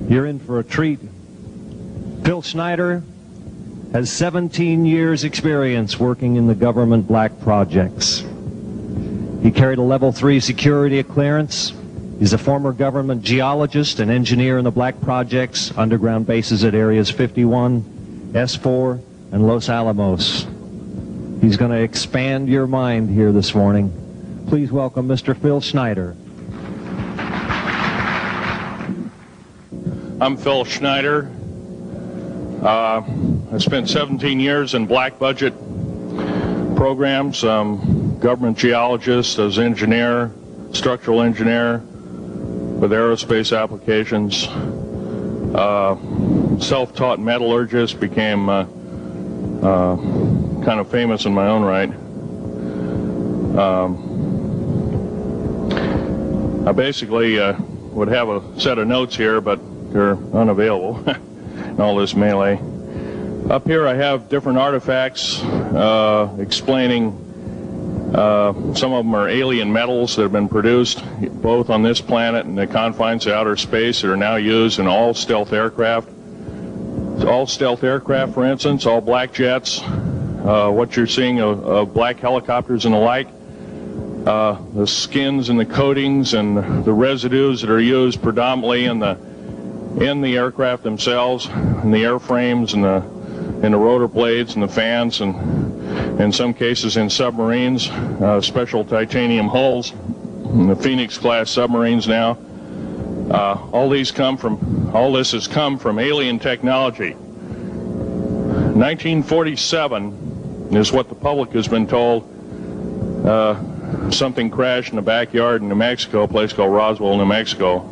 You're in for a treat. Phil Schneider has 17 years experience working in the government black projects. He carried a level 3 security clearance. He's a former government geologist and engineer in the black projects, underground bases at areas 51, S4, and Los Alamos. He's going to expand your mind here this morning. Please welcome Mr. Phil Schneider. I'm Phil Schneider. I spent 17 years in black budget programs, government geologist, as engineer, structural engineer with aerospace applications, self-taught metallurgist, became kind of famous in my own right. I basically would have a set of notes here, but they're unavailable in all this melee. Up here I have different artifacts explaining some of them are alien metals that have been produced both on this planet and the confines of outer space that are now used in all stealth aircraft. All stealth aircraft, for instance, all black jets, what you're seeing of black helicopters and the like, the skins and the coatings and the residues that are used predominantly in the aircraft themselves, in the airframes and the rotor blades and the fans, and in some cases in submarines, special titanium hulls, in the Phoenix class submarines now. All this has come from alien technology. 1947 is what the public has been told. Something crashed in the backyard in New Mexico, a place called Roswell, New Mexico.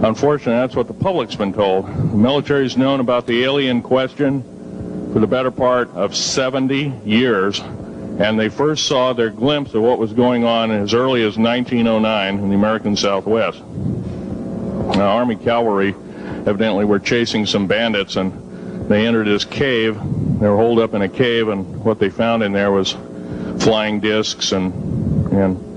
Unfortunately, that's what the public's been told. The military's known about the alien question for the better part of 70 years, and they first saw their glimpse of what was going on as early as 1909 in the American Southwest. Now, Army cavalry evidently were chasing some bandits, and they entered this cave. They were holed up in a cave, and what they found in there was flying discs and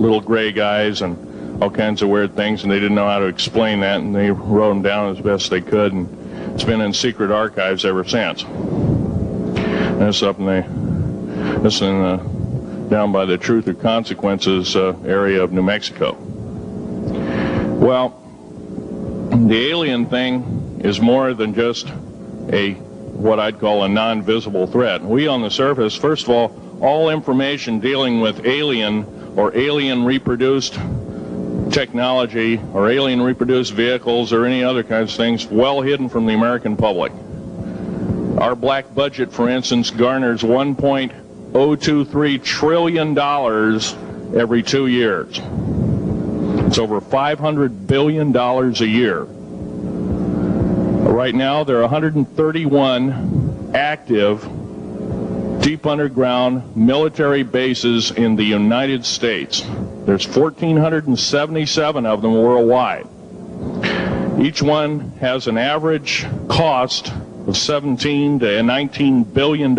little gray guys and all kinds of weird things, and they didn't know how to explain that, and they wrote them down as best they could, and it's been in secret archives ever since. And it's up down by the Truth or Consequences area of New Mexico. Well, the alien thing is more than just what I'd call a non-visible threat. We on the surface, first of all information dealing with alien or alien reproduced technology or alien reproduced vehicles or any other kinds of things well hidden from the American public. Our black budget, for instance, garners $1.023 trillion every 2 years. It's over $500 billion a year. Right now, there are 131 active deep underground military bases in the United States. There's 1,477 of them worldwide. Each one has an average cost of $17 to $19 billion.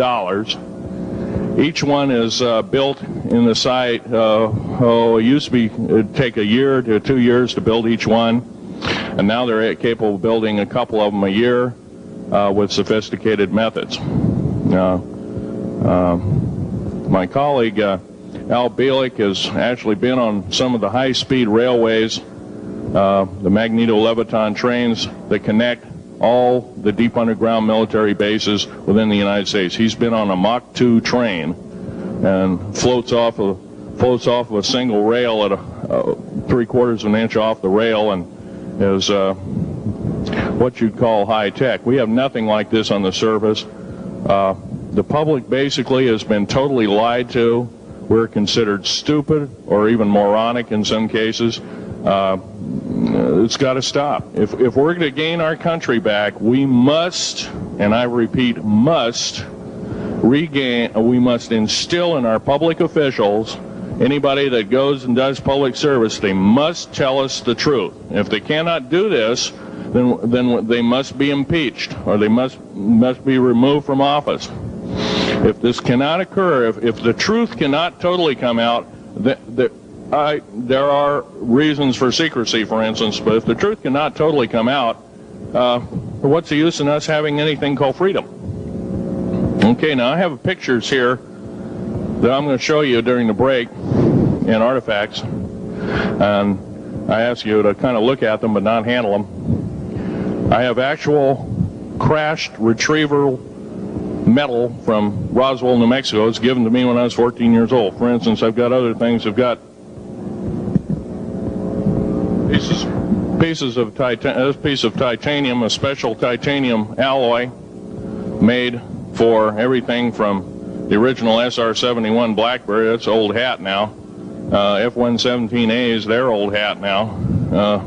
Each one is built in the site. It used to be it'd take a year to 2 years to build each one, and now they're capable of building a couple of them a year with sophisticated methods. My colleague Al Bielek has actually been on some of the high-speed railways, the magneto-leviton trains that connect all the deep underground military bases within the United States. He's been on a Mach 2 train and floats off of a single rail at 3/4 of an inch off the rail, and is what you'd call high tech. We have nothing like this on the surface. The public basically has been totally lied to. We're considered stupid or even moronic in some cases. It's got to stop. If we're going to gain our country back, we must, and I repeat, must instill in our public officials, anybody that goes and does public service, they must tell us the truth. If they cannot do this, then they must be impeached, or they must be removed from office. If this cannot occur, if the truth cannot totally come out, there are reasons for secrecy, for instance, but if the truth cannot totally come out, what's the use in us having anything called freedom? Okay, now I have pictures here that I'm going to show you during the break in artifacts, and I ask you to kind of look at them but not handle them. I have actual crashed retrieval metal from Roswell, New Mexico. It's given to me when I was 14 years old. For instance, I've got other things. I've got pieces of this piece of titanium, a special titanium alloy made for everything from the original SR-71 Blackberry. That's old hat now. F-117As, they're old hat now.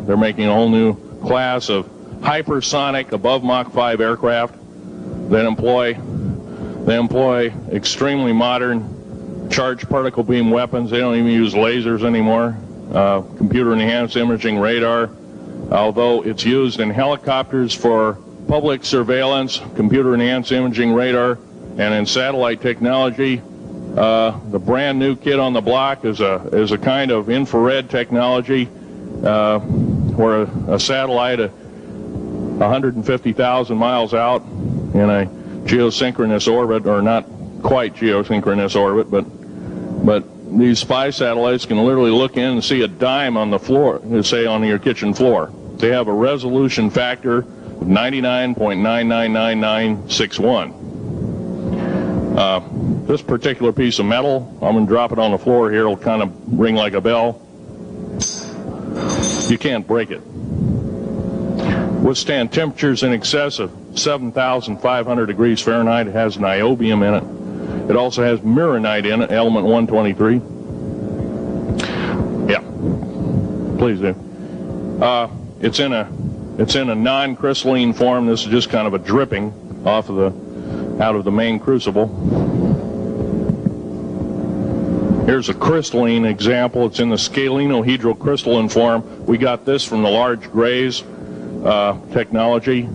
They're making a whole new class of hypersonic above Mach 5 aircraft that employ extremely modern charged particle beam weapons. They don't even use lasers anymore. Computer enhanced imaging radar, although it's used in helicopters for public surveillance, computer enhanced imaging radar, and in satellite technology. The brand new kid on the block is a kind of infrared technology where a satellite 150,000 miles out in a geosynchronous orbit, or not quite geosynchronous orbit, but these spy satellites can literally look in and see a dime on the floor, say on your kitchen floor. They have a resolution factor of 99.999961. This particular piece of metal, I'm going to drop it on the floor here. It'll kind of ring like a bell. You can't break it. Withstand temperatures in excess of 7,500 degrees Fahrenheit. It has niobium in it. It also has mironite in it, element 123. Yeah, please do. It's in a non-crystalline form. This is just kind of a dripping out of the main crucible. Here's a crystalline example. It's in the scalenohedral crystalline form. We got this from the large grays technology.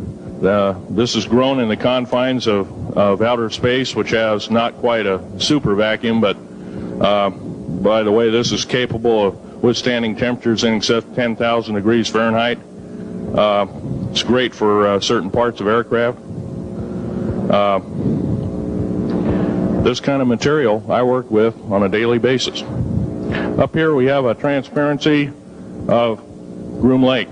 This is grown in the confines of outer space, which has not quite a super vacuum, but by the way, this is capable of withstanding temperatures in excess of 10,000 degrees Fahrenheit. It's great for certain parts of aircraft. This kind of material I work with on a daily basis. Up here we have a transparency of Groom Lake.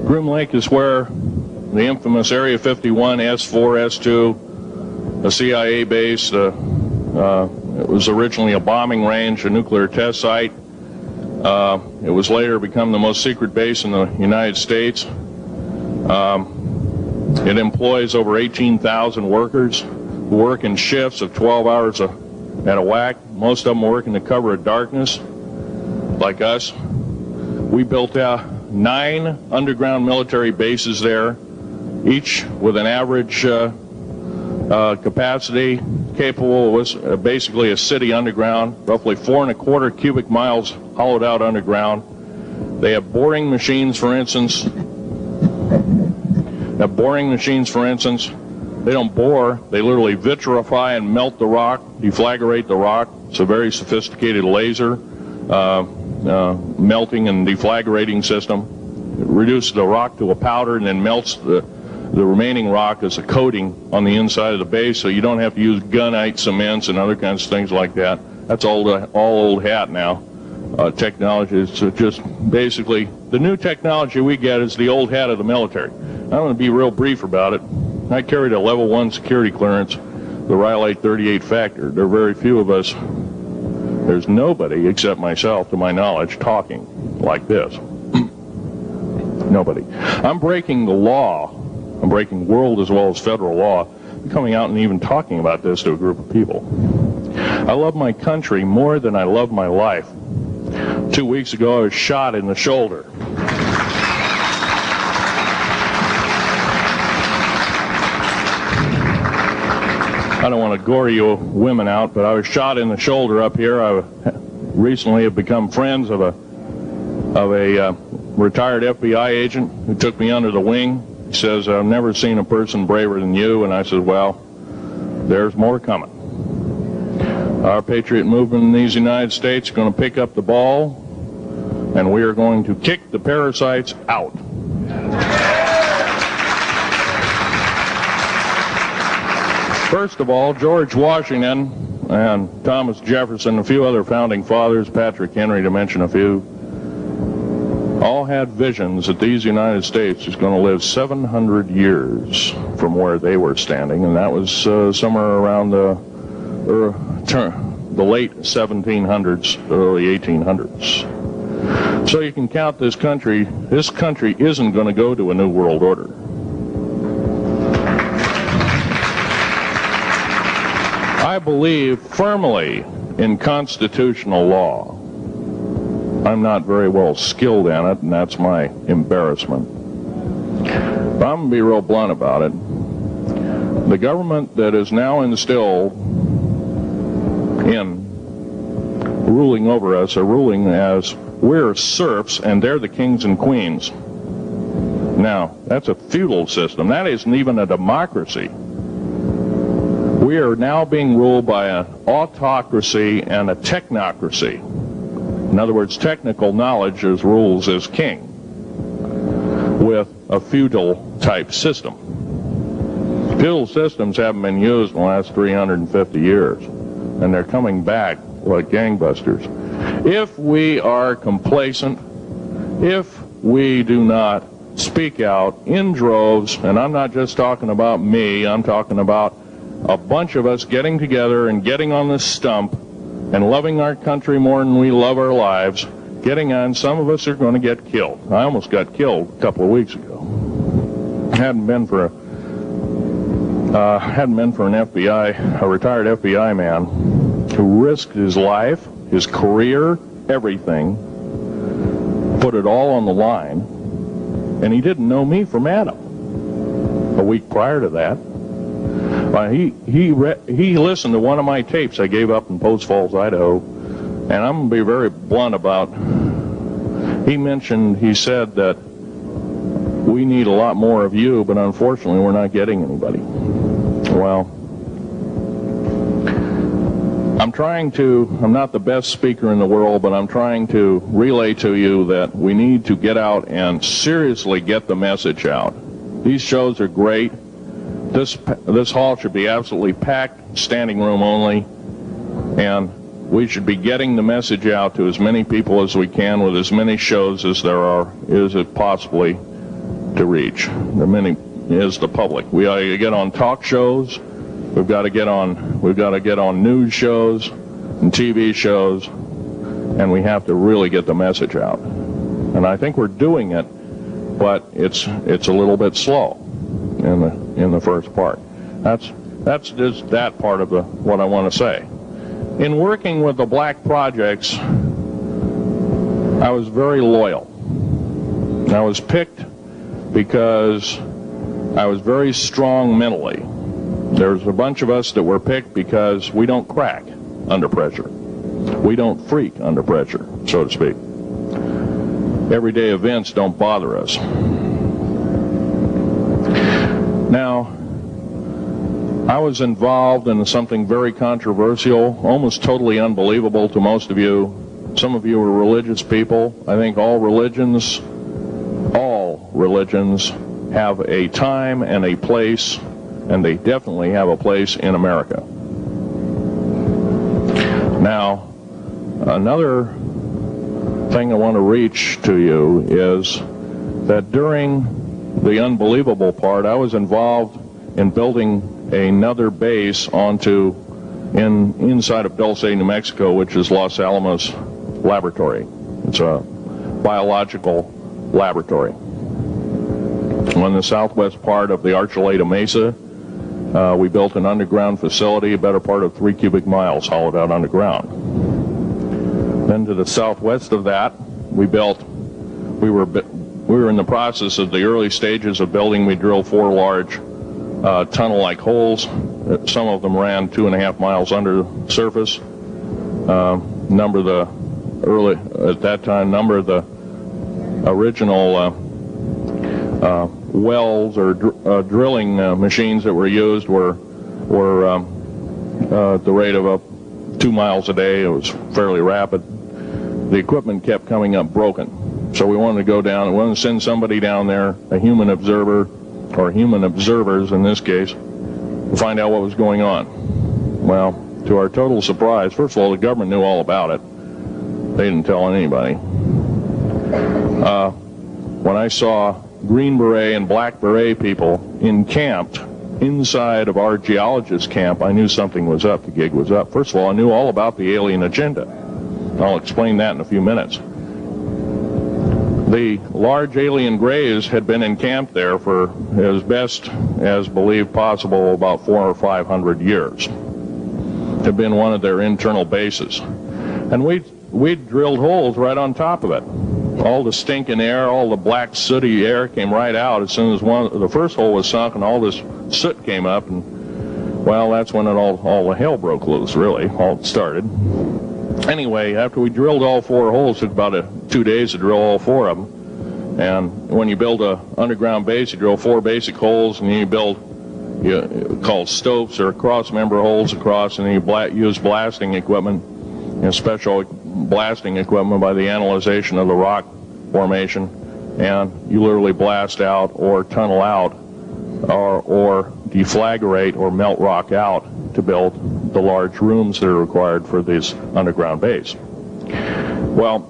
Groom Lake is where the infamous Area 51, S4, S2, a CIA base, it was originally a bombing range, a nuclear test site. It was later become the most secret base in the United States. It employs over 18,000 workers who work in shifts of 12 hours at a whack. Most of them work in the cover of darkness, like us. We built 9 underground military bases there, each with an average capacity capable of basically a city underground, roughly 4¼ cubic miles hollowed out underground. They have boring machines, for instance. They don't bore, they literally vitrify and melt the rock, deflagrate the rock. It's a very sophisticated laser melting and deflagrating system. It reduces the rock to a powder and then melts the remaining rock as a coating on the inside of the base, so you don't have to use gunite cements and other kinds of things like that. That's all old hat now. Technology is just basically the new technology we get is the old hat of the military. I'm going to be real brief about it. I carried a level 1 security clearance, the Rhyolite 38 factor. There are very few of us. There's nobody except myself, to my knowledge, talking like this. Nobody. I'm breaking the law. I'm breaking world as well as federal law. I'm coming out and even talking about this to a group of people. I love my country more than I love my life. 2 weeks ago, I was shot in the shoulder. I don't want to gore you women out, but I was shot in the shoulder up here. I recently have become friends of a retired FBI agent who took me under the wing. He says, I've never seen a person braver than you. And I said, well, there's more coming. Our patriot movement in these United States is going to pick up the ball, and we are going to kick the parasites out. First of all, George Washington and Thomas Jefferson, a few other founding fathers, Patrick Henry to mention a few, all had visions that these United States is going to live 700 years from where they were standing, and that was somewhere around the late 1700s, early 1800s. So you can count this country isn't going to go to a new world order. I believe firmly in constitutional law. I'm not very well skilled in it, and that's my embarrassment. But I'm going to be real blunt about it. The government that is now instilled in ruling over us are ruling as we're serfs and they're the kings and queens. Now, that's a feudal system. That isn't even a democracy. We are now being ruled by an autocracy and a technocracy. In other words, technical knowledge is rules as king with a feudal type system. Feudal systems haven't been used in the last 350 years, and they're coming back like gangbusters. If we are complacent, if we do not speak out in droves, and I'm not just talking about me, I'm talking about a bunch of us getting together and getting on this stump and loving our country more than we love our lives, getting on, some of us are going to get killed. I almost got killed a couple of weeks ago. Hadn't been for an FBI, a retired FBI man who risked his life, his career, everything, put it all on the line, and he didn't know me from Adam. A week prior to that, he listened to one of my tapes I gave up in Post Falls, Idaho, and I'm going to be very blunt about, he said that we need a lot more of you, but unfortunately we're not getting anybody. Well, I'm not the best speaker in the world, but I'm trying to relay to you that we need to get out and seriously get the message out. These shows are great. This hall should be absolutely packed, standing room only, and we should be getting the message out to as many people as we can with as many shows as is it possibly to reach. The many is the public. We ought to get on talk shows. We've got to get on news shows and TV shows, and we have to really get the message out. And I think we're doing it, but it's a little bit slow in the first part. That's just that part of what I want to say. In working with the black projects, I was very loyal. I was picked because I was very strong mentally. There's a bunch of us that were picked because we don't crack under pressure. We don't freak under pressure, so to speak. Everyday events don't bother us. Now, I was involved in something very controversial, almost totally unbelievable to most of you. Some of you are religious people. I think all religions have a time and a place, and they definitely have a place in America. Now, another thing I want to reach to you is that during the unbelievable part, I was involved in building another base inside of Dulce, New Mexico, which is Los Alamos Laboratory. It's a biological laboratory. On the southwest part of the Archuleta Mesa, we built an underground facility, a better part of 3 cubic miles hollowed out underground. Then to the southwest of that, we were in the process of the early stages of building. We drilled 4 large tunnel-like holes. Some of them ran 2.5 miles under the surface. Number of the original wells or drilling machines that were used were at the rate of 2 miles a day. It was fairly rapid. The equipment kept coming up broken. So we wanted to go down and we wanted to send somebody down there, a human observer, or human observers in this case, to find out what was going on. Well, to our total surprise, first of all, the government knew all about it. They didn't tell anybody. When I saw Green Beret and Black Beret people encamped inside of our geologist camp, I knew something was up. The gig was up. First of all, I knew all about the alien agenda. I'll explain that in a few minutes. The large alien grays had been encamped there for, as best as believed possible, about 400 or 500 years. Had been one of their internal bases. And we'd drilled holes right on top of it. All the stinking air, all the black sooty air came right out as soon as the first hole was sunk, and all this soot came up, and well, that's when all the hell broke loose, really, all started. Anyway, after we drilled all 4 holes, it took about 2 days to drill all 4 of them. And when you build a underground base, you drill 4 basic holes, and then you build called stopes or cross-member holes across, and then you use blasting equipment, special blasting equipment by the analyzation of the rock formation, and you literally blast out or tunnel out or deflagrate or melt rock out to build the large rooms that are required for this underground base. Well,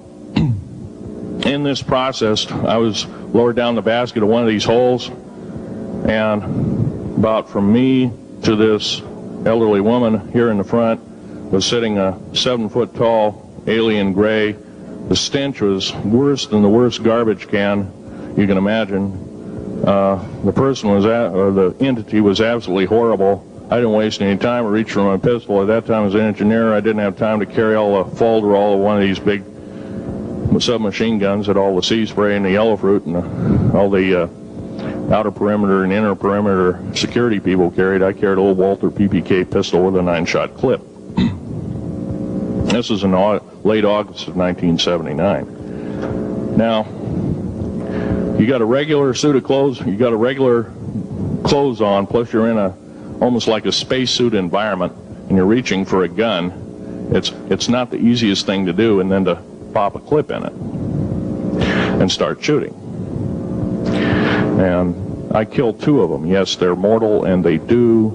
in this process, I was lowered down the basket of one of these holes, and about from me to this elderly woman here in the front was sitting a 7-foot-tall alien gray. The stench was worse than the worst garbage can you can imagine. The person was or the entity was absolutely horrible. I didn't waste any time. I reached for my pistol. At that time, as an engineer, I didn't have time to carry all the folderol of one of these big submachine guns that all the sea spray and the yellow fruit and all the outer perimeter and inner perimeter security people carried. I carried a little Walter PPK pistol with a 9-shot clip. This was in late August of 1979. Now, you got a regular suit of clothes, you got a regular clothes on, plus you're in almost like a spacesuit environment, and you're reaching for a gun. It's not the easiest thing to do, and then to pop a clip in it and start shooting. And I killed 2 of them. Yes, they're mortal, and they do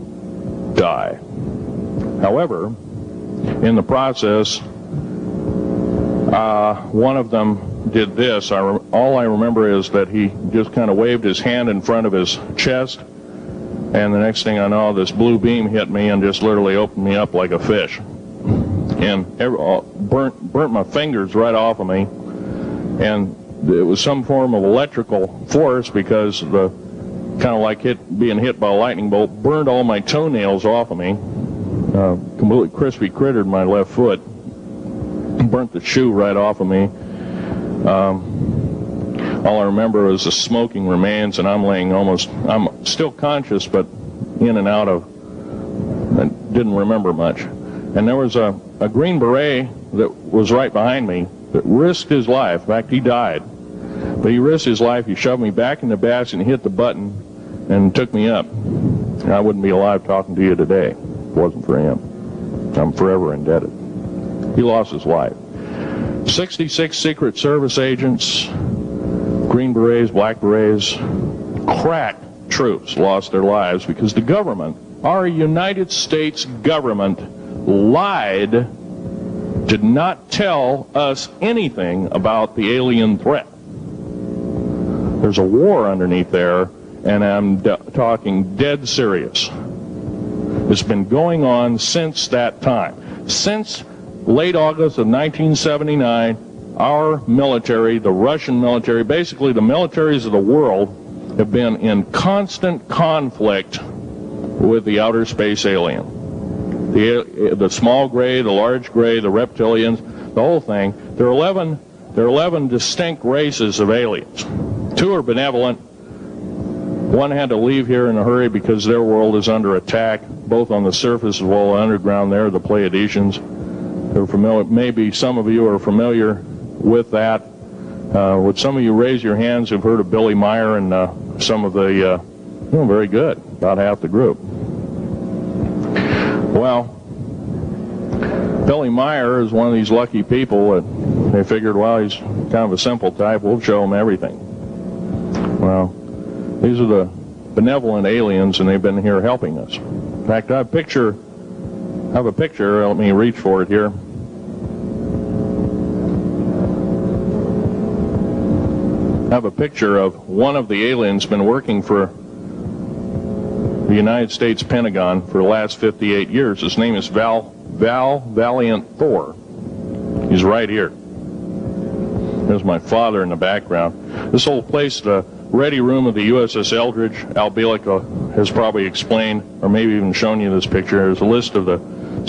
die. However, in the process, one of them did this. All I remember is that he just kind of waved his hand in front of his chest, and the next thing I know, this blue beam hit me and just literally opened me up like a fish, and burnt my fingers right off of me. And it was some form of electrical force, because the kind of like being hit by a lightning bolt burned all my toenails off of me. Completely crispy crittered my left foot, burnt the shoe right off of me. All I remember is the smoking remains, and I'm still conscious, but in and out of, I didn't remember much. And there was a Green Beret that was right behind me that risked his life. In fact, he died. But he risked his life. He shoved me back in the basket and hit the button and took me up. And I wouldn't be alive talking to you today if it wasn't for him. I'm forever indebted. He lost his life. 66 Secret Service agents, Green Berets, Black Berets, crack troops lost their lives because the government, our United States government, lied, did not tell us anything about the alien threat. There's a war underneath there, and I'm talking dead serious. It's been going on since that time. Since late August of 1979, our military, the Russian military, basically the militaries of the world, have been in constant conflict with the outer space alien. The small gray, the large gray, the reptilians, the whole thing. There are 11 distinct races of aliens. 2 are benevolent. 1 had to leave here in a hurry because their world is under attack, both on the surface as well as underground there, the Pleiadians. They're familiar, maybe some of you are familiar with that. Would some of you raise your hands who've heard of Billy Meyer and some of the, very good, about half the group. Well, Billy Meyer is one of these lucky people that they figured, well, he's kind of a simple type, we'll show him everything. Well, these are the benevolent aliens, and they've been here helping us. In fact, I have a picture, let me reach for it here. I have a picture of one of the aliens been working for the United States Pentagon for the last 58 years. His name is Val Valiant Thor. He's right here. There's my father in the background. This whole place, the ready room of the USS Eldridge, Al Bielek has probably explained, or maybe even shown you this picture. There's a list of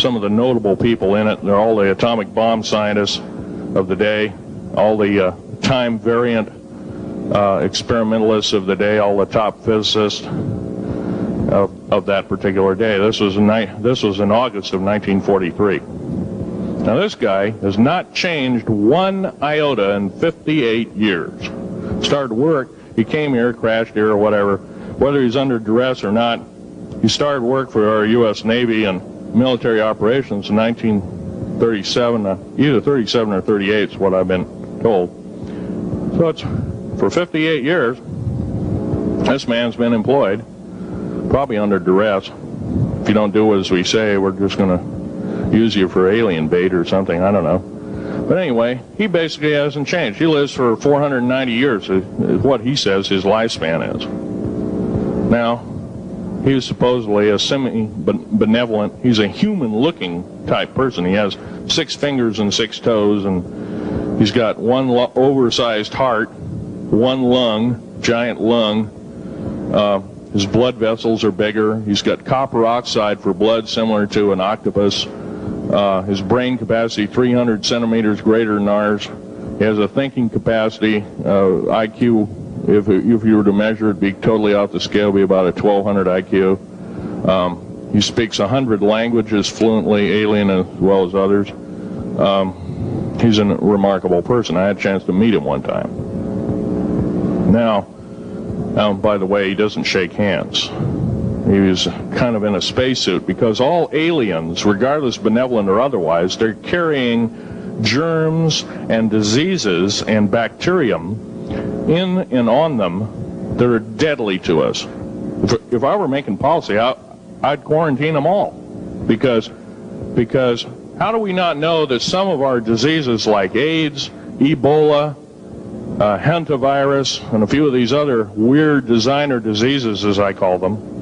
some of the notable people in it. They're all the atomic bomb scientists of the day, all the time variant experimentalists of the day, all the top physicists of that particular day. This was in August of 1943. Now this guy has not changed one iota in 58 years. Started work, he came here, crashed here or whatever, whether he's under duress or not. He started work for our U.S. Navy and military operations in 1937, either 37 or 38 is what I've been told. So it's for 58 years, this man's been employed, probably under duress. If you don't do as we say, we're just going to use you for alien bait or something, I don't know. But anyway, he basically hasn't changed. He lives for 490 years, is what he says his lifespan is. Now, he was supposedly a semi-benevolent, he's a human-looking type person. He has 6 fingers and 6 toes, and he's got one oversized heart, one lung, giant lung. His blood vessels are bigger. He's got copper oxide for blood, similar to an octopus. His brain capacity 300 centimeters greater than ours. He has a thinking capacity, IQ, if you were to measure it, be totally off the scale, be about a 1200 IQ. He speaks 100 languages fluently, alien as well as others. He's a remarkable person. I had a chance to meet him one time. Now, by the way, he doesn't shake hands. He was kind of in a spacesuit, because all aliens, regardless benevolent or otherwise, they're carrying germs and diseases and bacterium in and on them that are deadly to us. If I were making policy, I'd quarantine them all, because how do we not know that some of our diseases like AIDS, Ebola, hantavirus, and a few of these other weird designer diseases, as I call them,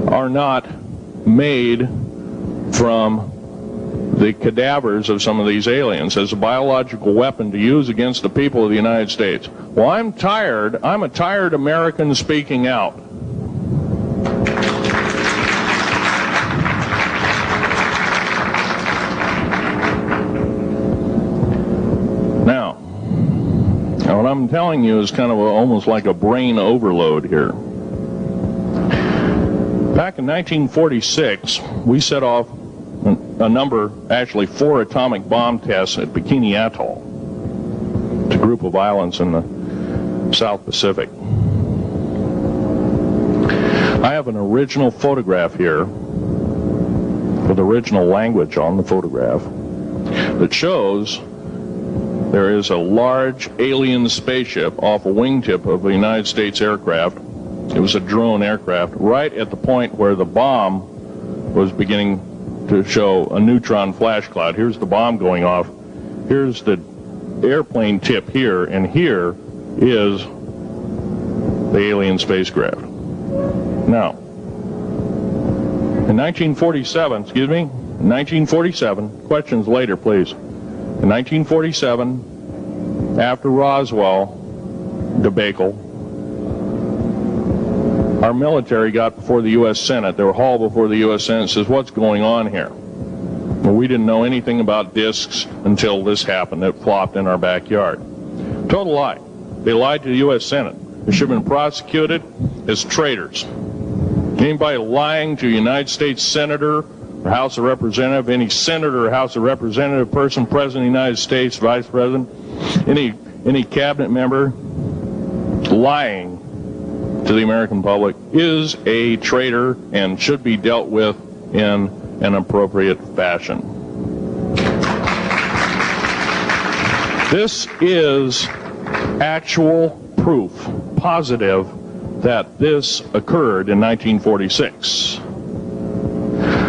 are not made from the cadavers of some of these aliens as a biological weapon to use against the people of the United States? Well, I'm a tired American speaking out. Now, what I'm telling you is kind of almost like a brain overload here. Back in 1946, we set off a number, actually 4 atomic bomb tests at Bikini Atoll. It's a group of islands in the South Pacific. I have an original photograph here with original language on the photograph that shows there is a large alien spaceship off a wingtip of a United States aircraft. It was a drone aircraft, right at the point where the bomb was beginning to show a neutron flash cloud. Here's the bomb going off. Here's the airplane tip here, and here is the alien spacecraft. Now, in 1947, questions later, please. In 1947, after Roswell debacle, our military got before the U.S. Senate. They were hauled before the U.S. Senate and says, what's going on here? Well, we didn't know anything about discs until this happened. It flopped in our backyard. Total lie. They lied to the U.S. Senate. They should have been prosecuted as traitors. Anybody lying to a United States Senator or House of Representative, any Senator or House of Representative person, President of the United States, Vice President, any cabinet member lying to the American public is a traitor and should be dealt with in an appropriate fashion. This is actual proof, positive, that this occurred in 1946.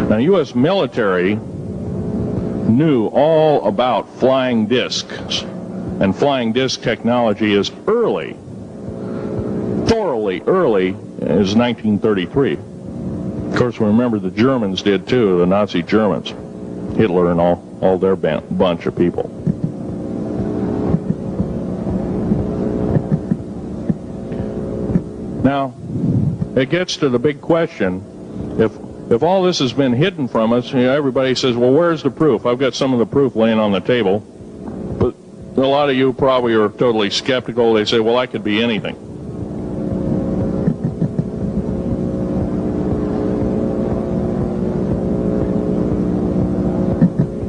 Now, U.S. military knew all about flying discs, and flying disc technology is early, thoroughly early, as 1933. Of course, we remember the Germans did too, the Nazi Germans, Hitler and all their bunch of people. Now, it gets to the big question, if all this has been hidden from us, everybody says, well, where's the proof? I've got some of the proof laying on the table. But a lot of you probably are totally skeptical. They say, well, I could be anything.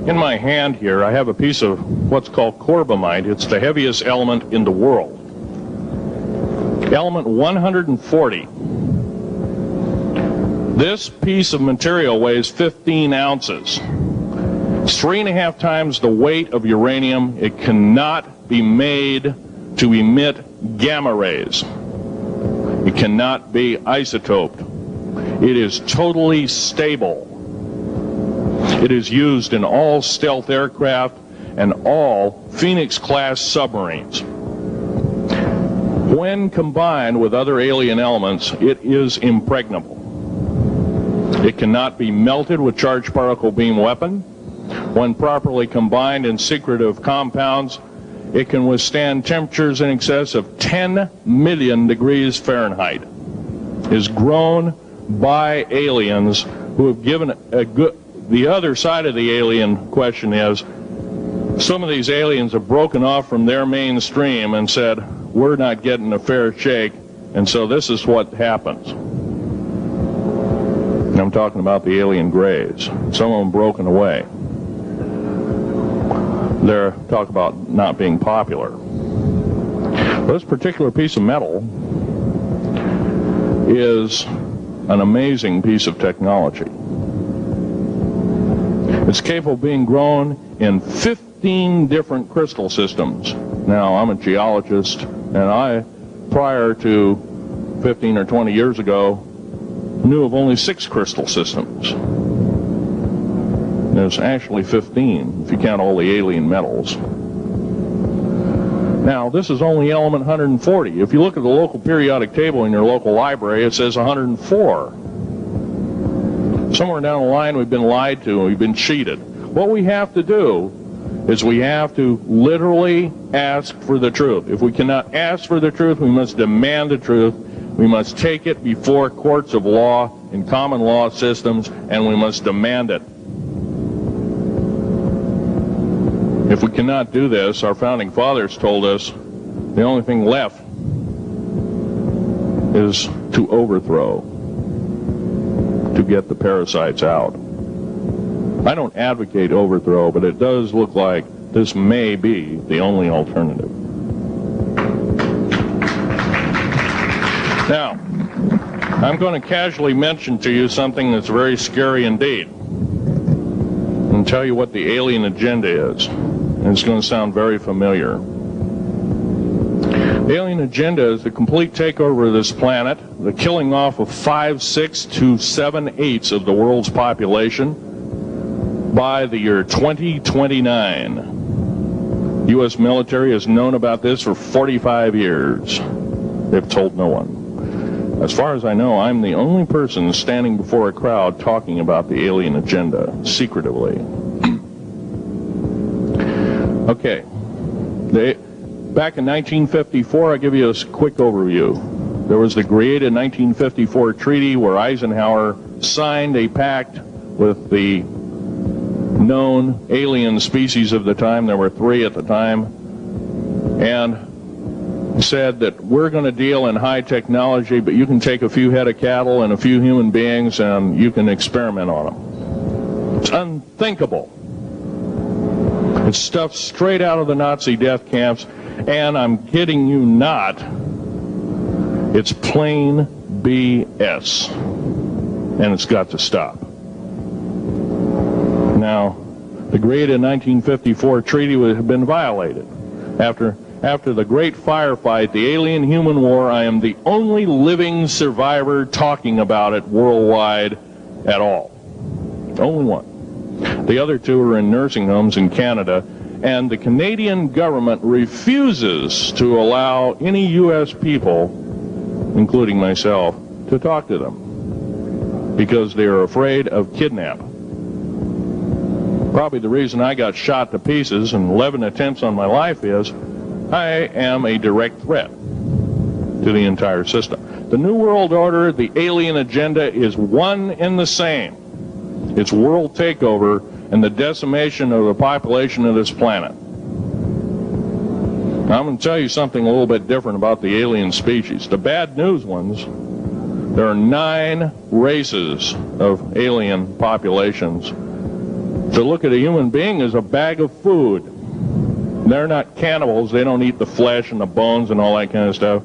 In my hand here, I have a piece of what's called corbamide. It's the heaviest element in the world. Element 140. This piece of material weighs 15 ounces. It's 3.5 times the weight of uranium. It cannot be made to emit gamma rays. It cannot be isotoped. It is totally stable. It is used in all stealth aircraft and all Phoenix-class submarines. When combined with other alien elements, it is impregnable. It cannot be melted with charged particle beam weapon. When properly combined in secretive compounds, it can withstand temperatures in excess of 10 million degrees Fahrenheit. It is grown by aliens who have given a good... The other side of the alien question is, some of these aliens have broken off from their mainstream and said, we're not getting a fair shake, and so this is what happens. And I'm talking about the alien grays. Some of them broken away. They're talk about not being popular. This particular piece of metal is an amazing piece of technology. It's capable of being grown in 15 different crystal systems. Now, I'm a geologist, and I, prior to 15 or 20 years ago, knew of only 6 crystal systems. There's actually 15, if you count all the alien metals. Now, this is only element 140. If you look at the local periodic table in your local library, it says 104. Somewhere down the line, we've been lied to and we've been cheated. What we have to do is we have to literally ask for the truth. If we cannot ask for the truth, we must demand the truth. We must take it before courts of law and common law systems, and we must demand it. If we cannot do this, our founding fathers told us the only thing left is to overthrow, to get the parasites out. I don't advocate overthrow, but it does look like this may be the only alternative. Now, I'm going to casually mention to you something that's very scary indeed, and tell you what the alien agenda is. And it's going to sound very familiar. The alien agenda is the complete takeover of this planet, the killing off of 5/6 to 7/8 of the world's population by the year 2029. U.S. military has known about this for 45 years. They've told no one. As far as I know, I'm the only person standing before a crowd talking about the alien agenda, secretively. Okay. Back in 1954, I'll give you a quick overview. There was the created 1954 treaty where Eisenhower signed a pact with the known alien species of the time. There were 3 at the time. And said that we're going to deal in high technology, but you can take a few head of cattle and a few human beings and you can experiment on them. It's unthinkable. It's stuff straight out of the Nazi death camps, and I'm kidding you not, it's plain BS, and it's got to stop. Now, the created 1954 treaty had been violated. After the great firefight, the alien-human war, I am the only living survivor talking about it worldwide at all. Only one. The other two are in nursing homes in Canada, and the Canadian government refuses to allow any U.S. people, including myself, to talk to them because they are afraid of kidnap. Probably the reason I got shot to pieces and 11 attempts on my life is I am a direct threat to the entire system. The New World Order, the alien agenda is one and the same. It's world takeover and the decimation of the population of this planet. Now, I'm going to tell you something a little bit different about the alien species. The bad news ones, there are 9 races of alien populations. To look at a human being as a bag of food. They're not cannibals. They don't eat the flesh and the bones and all that kind of stuff.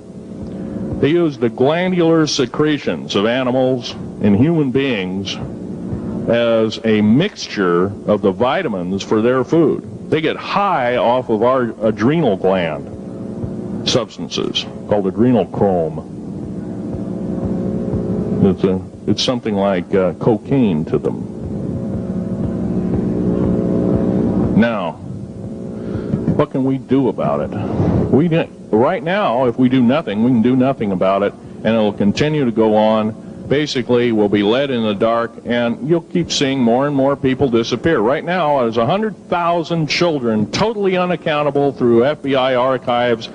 They use the glandular secretions of animals and human beings as a mixture of the vitamins for their food. They get high off of our adrenal gland substances called adrenal chrome. It's something like cocaine to them. Now, what can we do about it? Right now, if we do nothing, we can do nothing about it, and it'll continue to go on. Basically, we'll be led in the dark, and you'll keep seeing more and more people disappear. Right now, there's 100,000 children totally unaccountable through FBI archives,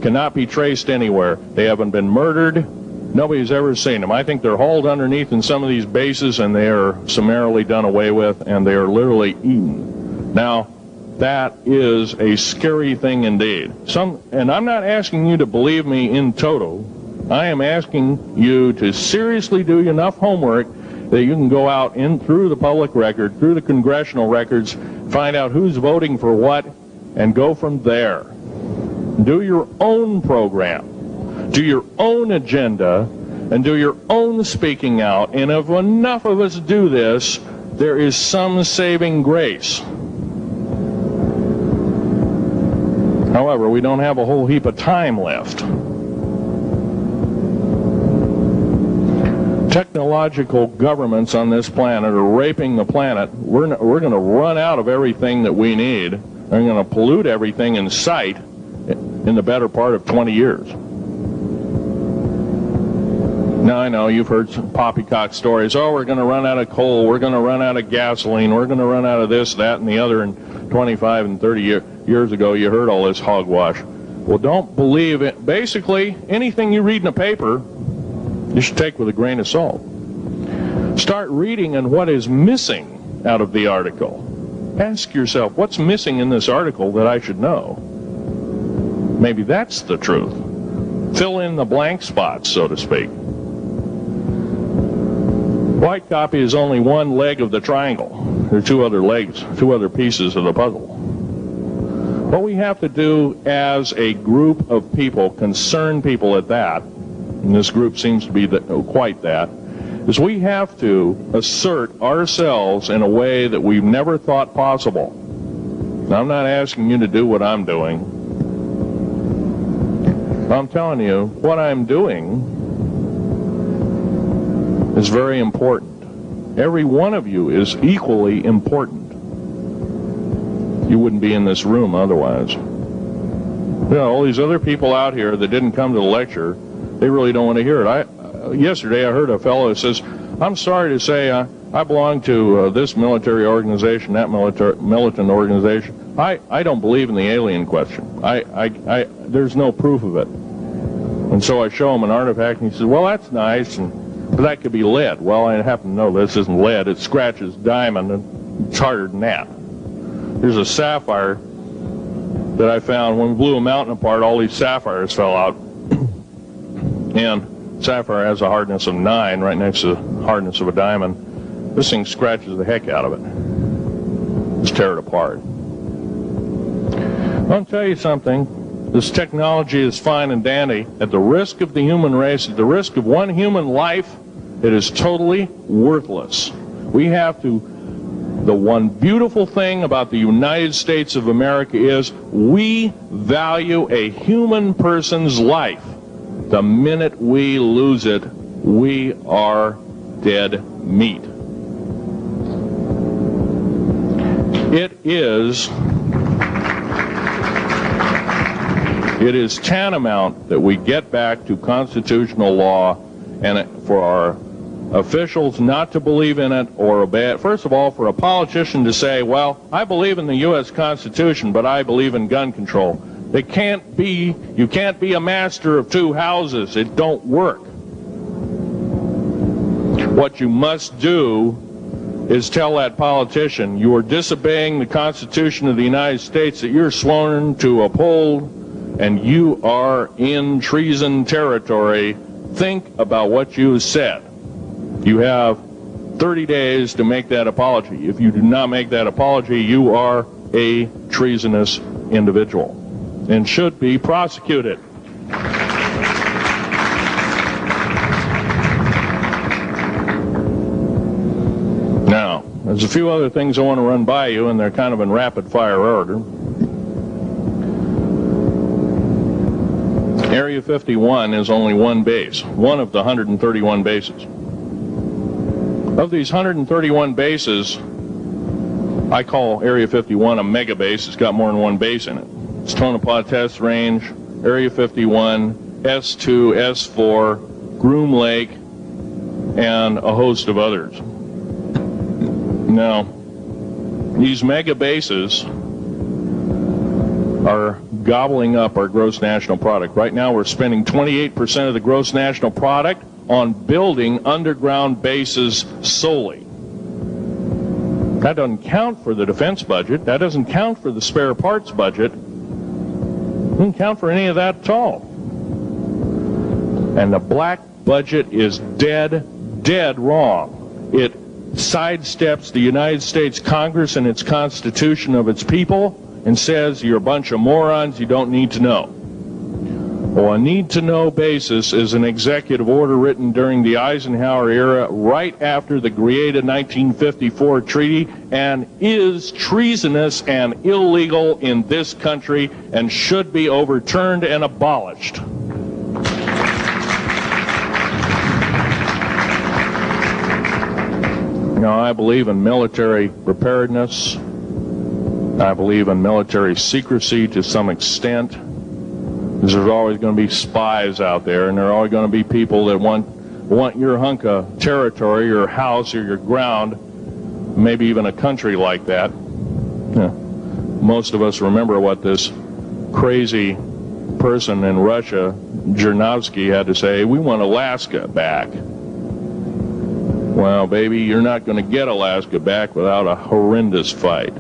cannot be traced anywhere. They haven't been murdered. Nobody's ever seen them. I think they're hauled underneath in some of these bases, and they are summarily done away with, and they are literally eaten. Now, that is a scary thing indeed. And I'm not asking you to believe me in toto. I am asking you to seriously do enough homework that you can go out in through the public record, through the congressional records, find out who's voting for what, and go from there. Do your own program. Do your own agenda, and do your own speaking out. And if enough of us do this, there is some saving grace. However, we don't have a whole heap of time left. Technological governments on this planet are raping the planet. We're going to run out of everything that we need. They're going to pollute everything in sight in the better part of 20 years. Now, I know you've heard some poppycock stories. Oh, we're going to run out of coal. We're going to run out of gasoline. We're going to run out of this, that, and the other. And 25 and 30 years ago, you heard all this hogwash. Well, don't believe it. Basically, anything you read in a paper, you should take with a grain of salt. Start reading on what is missing out of the article. Ask yourself, what's missing in this article that I should know? Maybe that's the truth. Fill in the blank spots, so to speak. White copy is only one leg of the triangle. There are 2 other legs, 2 other pieces of the puzzle. What we have to do as a group of people, concerned people at that, and this group seems to be quite that, is we have to assert ourselves in a way that we've never thought possible. Now, I'm not asking you to do what I'm doing. I'm telling you, what I'm doing is very important. Every one of you is equally important. You wouldn't be in this room otherwise. You know, all these other people out here that didn't come to the lecture, they really don't want to hear it. Yesterday I heard a fellow that says, I'm sorry to say I belong to this military organization, that militant organization. I don't believe in the alien question. There's no proof of it. And so I show him an artifact, and he says, well, that's nice, but that could be lead. Well, I happen to know this isn't lead. It scratches diamond, and it's harder than that. There's a sapphire that I found when we blew a mountain apart. All these sapphires fell out. And sapphire has a hardness of 9 right next to the hardness of a diamond. This thing scratches the heck out of it. Just tear it apart. I'll tell you something. This technology is fine and dandy. At the risk of the human race, at the risk of one human life, it is totally worthless. We have to The one beautiful thing about the United States of America is we value a human person's life. The minute we lose it, we are dead meat. It is tantamount that we get back to constitutional law, and for our officials not to believe in it or obey it. First of all, for a politician to say, well, I believe in the U.S. Constitution, but I believe in gun control. You can't be a master of two houses. It don't work. What you must do is tell that politician you are disobeying the Constitution of the United States that you're sworn to uphold, and you are in treason territory. Think about what you said. You have 30 days to make that apology. If you do not make that apology, you are a treasonous individual and should be prosecuted. Now, there's a few other things I want to run by you, and they're kind of in rapid fire order. Area 51 is only one base, one of the 131 bases. Of these 131 bases, I call Area 51 a mega base. It's got more than one base in it. It's Tonopah Test Range, Area 51, S2, S4, Groom Lake, and a host of others. Now, these mega bases are gobbling up our gross national product. Right now we're spending 28% of the gross national product on building underground bases solely. That doesn't count for the defense budget. That doesn't count for the spare parts budget. Doesn't count for any of that at all. And the black budget is dead wrong. It sidesteps the United States Congress and its Constitution of its people and says you're a bunch of morons, you don't need to know. Well, a need-to-know basis is an executive order written during the Eisenhower era right after the Greada 1954 treaty and is treasonous and illegal in this country and should be overturned and abolished. Now, I believe in military preparedness. I believe in military secrecy to some extent. There's always going to be spies out there, and there are always going to be people that want your hunk of territory, your house, or your ground, maybe even a country like that. Yeah. Most of us remember what this crazy person in Russia, Zhirinovsky, had to say. We want Alaska back. Well, baby, you're not going to get Alaska back without a horrendous fight.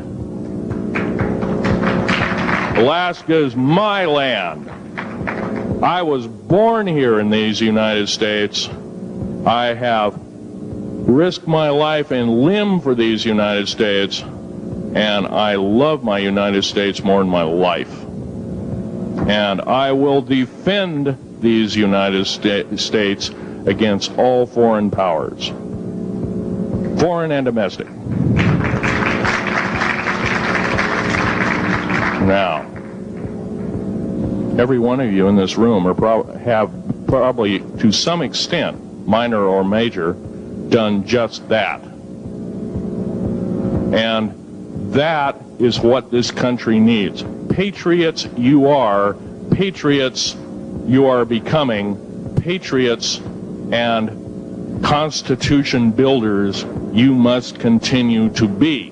Alaska is my land. I was born here in these United States. I have risked my life and limb for these United States, and I love my United States more than my life. And I will defend these United States against all foreign powers, foreign and domestic. Now, every one of you in this room have probably, to some extent, minor or major, done just that. And that is what this country needs. Patriots you are. Patriots you are becoming. Patriots and Constitution builders you must continue to be.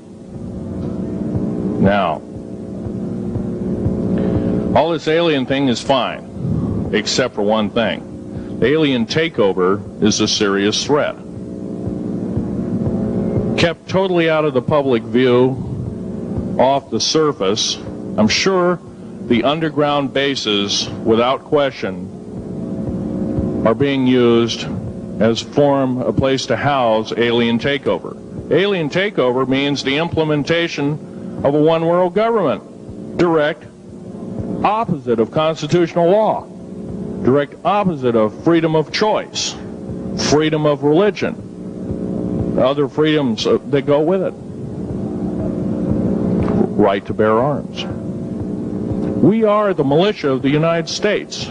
Now, all this alien thing is fine, except for one thing. The alien takeover is a serious threat. Kept totally out of the public view, off the surface, I'm sure the underground bases, without question, are being used as a place to house alien takeover. Alien takeover means the implementation of a one-world government. Direct opposite of constitutional law, direct opposite of freedom of choice, freedom of religion, other freedoms that go with it. right to bear arms. We are the militia of the United States.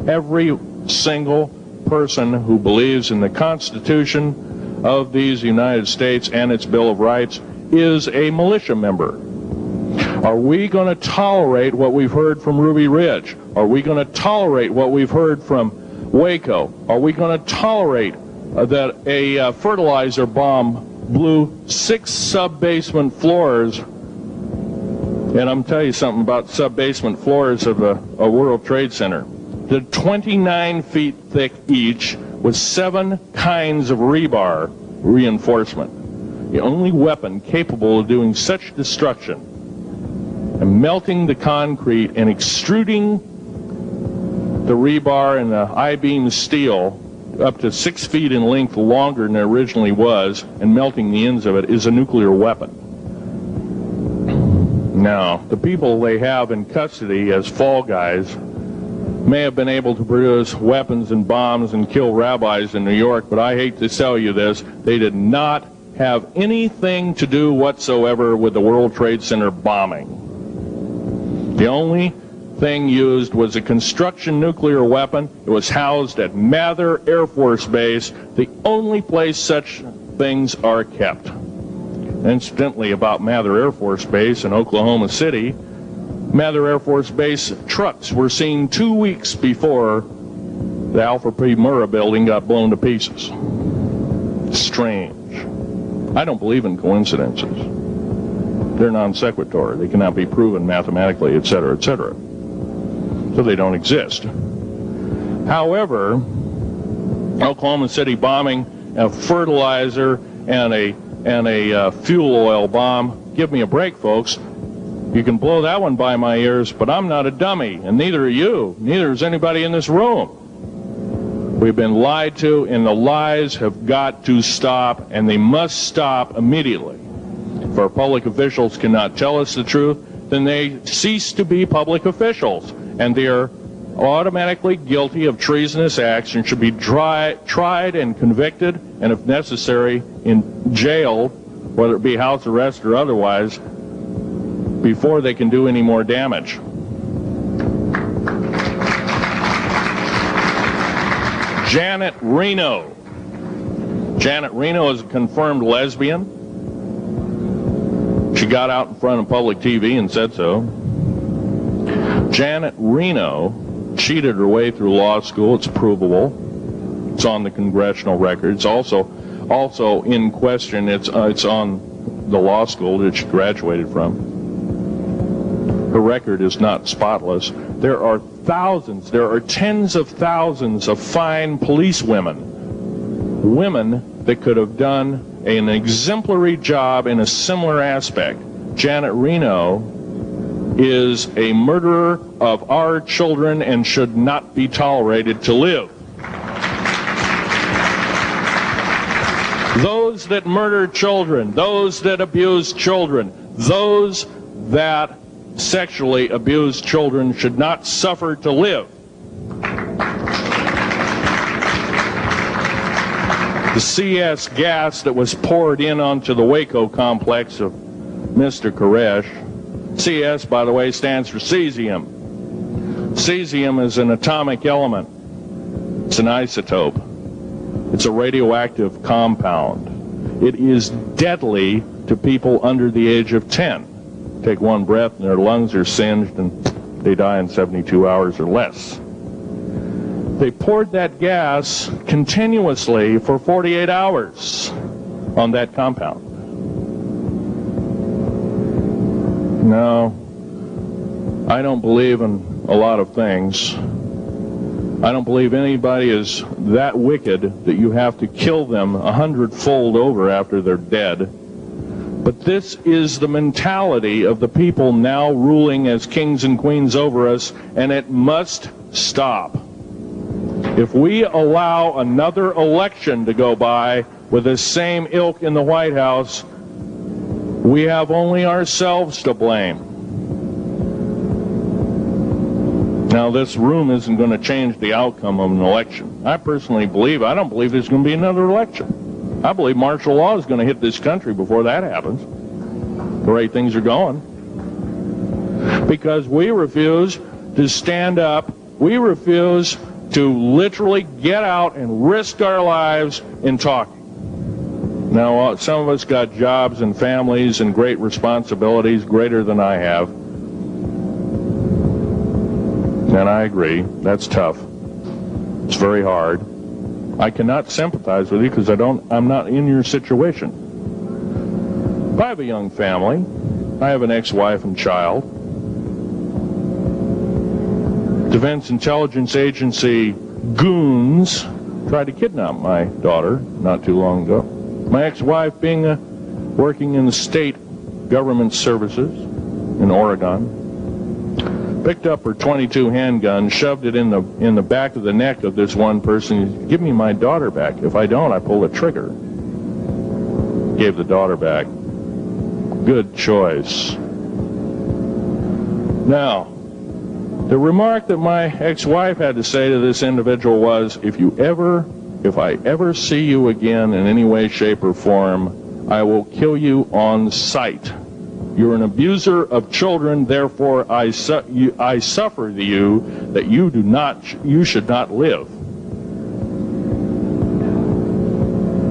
Every single person who believes in the Constitution of these United States and its Bill of Rights is a militia member. Are we going to tolerate what we've heard from Ruby Ridge? Are we going to tolerate what we've heard from Waco? Are we going to tolerate that a fertilizer bomb blew 6 sub-basement floors? And I'm telling you something about sub-basement floors of a World Trade Center. They're 29 feet thick each with 7 kinds of rebar reinforcement. The only weapon capable of doing such destruction and melting the concrete and extruding the rebar and the I-beam steel up to 6 feet in length longer than it originally was and melting the ends of it is a nuclear weapon. Now, the people they have in custody as fall guys may have been able to produce weapons and bombs and kill rabbis in New York, but I hate to tell you this, they did not have anything to do whatsoever with the World Trade Center bombing. The only thing used was a construction nuclear weapon. It was housed at Mather Air Force Base, the only place such things are kept. Incidentally, about Mather Air Force Base in Oklahoma City, Mather Air Force Base trucks were seen 2 weeks before the Alfred P. Murrah building got blown to pieces. Strange. I don't believe in coincidences. They're non sequitur. They cannot be proven mathematically, etc., etc. So they don't exist. However, Oklahoma City bombing, a fertilizer, and a fuel oil bomb, give me a break, folks. You can blow that one by my ears, but I'm not a dummy, and neither are you. Neither is anybody in this room. We've been lied to, and the lies have got to stop, and they must stop immediately. If our public officials cannot tell us the truth, then they cease to be public officials, and they are automatically guilty of treasonous acts and should be tried and convicted, and if necessary, in jail, whether it be house arrest or otherwise, before they can do any more damage. Janet Reno. Janet Reno is a confirmed lesbian. She got out in front of public TV and said so. Janet Reno cheated her way through law school. It's provable. It's on the congressional record. It's also in question. It's on the law school that she graduated from. Her record is not spotless. There are thousands, there are tens of thousands of fine police women that could have done an exemplary job in a similar aspect. Janet Reno is a murderer of our children and should not be tolerated to live. Those that murder children, those that abuse children, those that sexually abused children should not suffer to live. The CS gas that was poured in onto the Waco complex of Mr. Koresh, CS, by the way, stands for cesium. Cesium is an atomic element. It's an isotope. It's a radioactive compound. It is deadly to people under the age of 10. Take one breath and their lungs are singed and they die in 72 hours or less. They poured that gas continuously for 48 hours on that compound. No, I don't believe in a lot of things. I don't believe anybody is that wicked that you have to kill them 100-fold over after they're dead. But this is the mentality of the people now ruling as kings and queens over us, and it must stop. If we allow another election to go by with the same ilk in the White House, we have only ourselves to blame. Now, this room isn't going to change the outcome of an election. I personally believe, I don't believe there's going to be another election. I believe martial law is going to hit this country before that happens, the way things are going. because we refuse to stand up. We refuse to literally get out and risk our lives in talking. Now, some of us got jobs and families and great responsibilities, greater than I have. And I agree, that's tough. It's very hard. I cannot sympathize with you because I'm not in your situation. I have a young family. I have an ex-wife and child. Defense Intelligence Agency goons tried to kidnap my daughter not too long ago. My ex-wife, working in the state government services in Oregon, picked up her .22 handgun, shoved it in the back of the neck of this one person. Give me my daughter back. If I don't, I pull the trigger. Gave the daughter back. Good choice. Now, the remark that my ex-wife had to say to this individual was, if I ever see you again in any way, shape, or form, I will kill you on sight. You're an abuser of children, therefore I suffer to you that you should not live.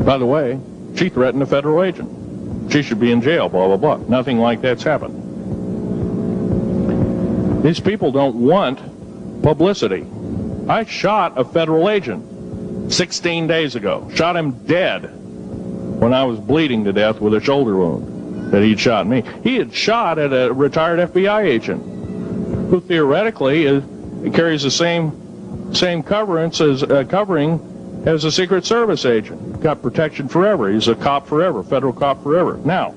By the way, she threatened a federal agent. She should be in jail, blah, blah, blah. Nothing like that's happened. These people don't want publicity. I shot a federal agent 16 days ago. Shot him dead when I was bleeding to death with a shoulder wound that he'd shot me. He had shot at a retired FBI agent who theoretically carries the same covering as a Secret Service agent. Got protection forever. He's a cop forever, federal cop forever. Now,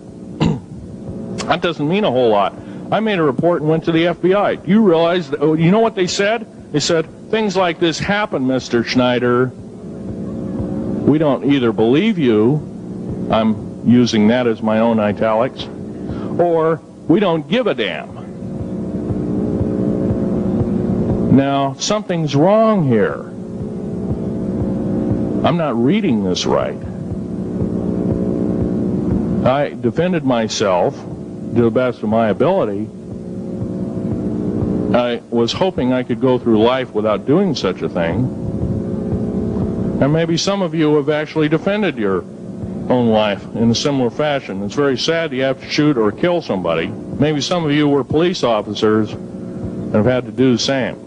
that doesn't mean a whole lot. I made a report and went to the FBI. You realize, you know what they said? They said, things like this happen, Mr. Schneider. We don't either believe you, I'm using that as my own italics, or we don't give a damn. Now, something's wrong here. I'm not reading this right. I defended myself to the best of my ability. I was hoping I could go through life without doing such a thing. And maybe some of you have actually defended your own life in a similar fashion. It's very sad you have to shoot or kill somebody. Maybe some of you were police officers and have had to do the same.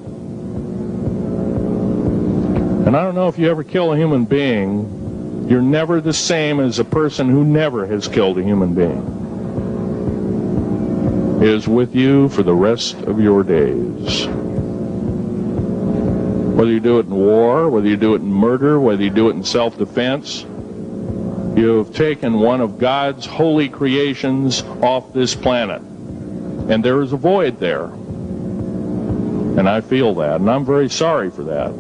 And I don't know if you ever kill a human being, you're never the same as a person who never has killed a human being. It is with you for the rest of your days. Whether you do it in war, whether you do it in murder, whether you do it in self-defense, you have taken one of God's holy creations off this planet. And there is a void there. And I feel that, and I'm very sorry for that.